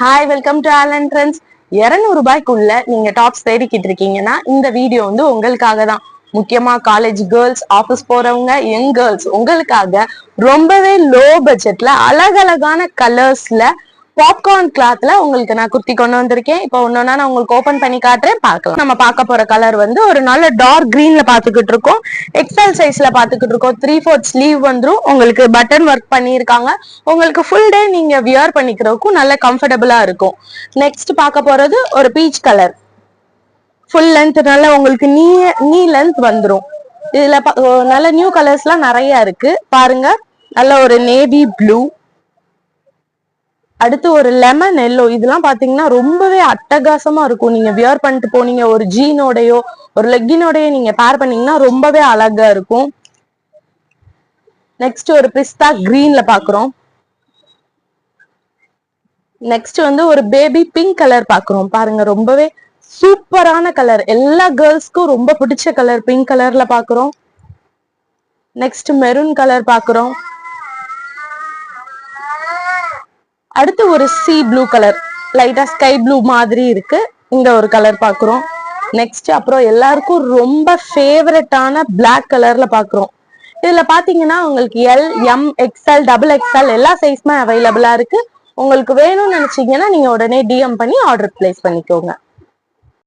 Hi, welcome to Alan trends. 200 ரூபாய்க்குள்ள நீங்க tops தேடிக்கிட்டு இருக்கீங்கன்னா இந்த வீடியோ வந்து உங்களுக்காக தான். முக்கியமா காலேஜ் கேர்ள்ஸ், ஆபீஸ் போறவங்க, யங் கேர்ள்ஸ் உங்களுக்காக ரொம்பவே லோ பட்ஜெட்ல அழகழகான கலர்ஸ்ல பாப்கார்ன் கிளாத்ல உங்களுக்கு நான் குர்த்தி கொண்டு வந்திருக்கேன். இப்போ ஒன்னொன்னா நான் உங்களுக்கு ஓபன் பண்ணி காட்டுறேன், பார்க்கலாம். நம்ம பார்க்க போற கலர் வந்து ஒரு நல்ல டார்க் கிரீன்ல பாத்துக்கிட்டு இருக்கோம். எக்ஸல் சைஸ்ல பாத்துக்கிட்டு இருக்கோம். 3/4 ஸ்லீவ் வந்துரும். உங்களுக்கு பட்டன் ஒர்க் பண்ணிருக்காங்க. உங்களுக்கு ஃபுல் டே நீங்க வியர் பண்ணிக்கிறதுக்கும் நல்ல கம்ஃபர்டபுளா இருக்கும். நெக்ஸ்ட் பார்க்க போறது ஒரு பீச் கலர். ஃபுல் லென்த் நல்ல உங்களுக்கு நீ லென்த் வந்துரும். இதுல நல்ல நியூ கலர்ஸ்லாம் நிறைய இருக்கு பாருங்க. நல்ல ஒரு நேவி ப்ளூ, அடுத்து ஒரு லெமன் எல்லோ. இதெல்லாம் பாத்தீங்கன்னா ரொம்பவே அட்டகாசமா இருக்கும். நீங்க வியர் பண்ணிட்டு போனீங்க ஒரு ஜீனோடையோ ஒரு லெக்கினோடயோ நீங்க பேர் பண்ணீங்கன்னா ரொம்பவே அழகா இருக்கும். நெக்ஸ்ட் ஒரு பிஸ்தா கிரீன்ல பாக்குறோம். நெக்ஸ்ட் வந்து ஒரு பேபி பிங்க் கலர் பாக்குறோம். பாருங்க, ரொம்பவே சூப்பரான கலர். எல்லா கேர்ள்ஸ்க்கும் ரொம்ப பிடிச்ச கலர் பிங்க் கலர்ல பாக்குறோம். நெக்ஸ்ட் மெரூன் கலர் பாக்குறோம். அடுத்து ஒரு சி ப்ளூ கலர், லைட்டா ஸ்கை ப்ளூ மாதிரி இருக்கு. இந்த ஒரு கலர் பாக்குறோம். நெக்ஸ்ட் அப்புறம் எல்லாருக்கும் ரொம்ப ஃபேவரட்டான பிளாக் கலர்ல பாக்குறோம். இதுல பாத்தீங்கன்னா உங்களுக்கு எல், எம், எக்ஸ்எல், XXL எல்லா சைஸ்மே அவைலபிளா இருக்கு. உங்களுக்கு வேணும்னு நினைச்சீங்கன்னா நீங்க உடனே டிஎம் பண்ணி ஆர்டர் பிளேஸ் பண்ணிக்கோங்க.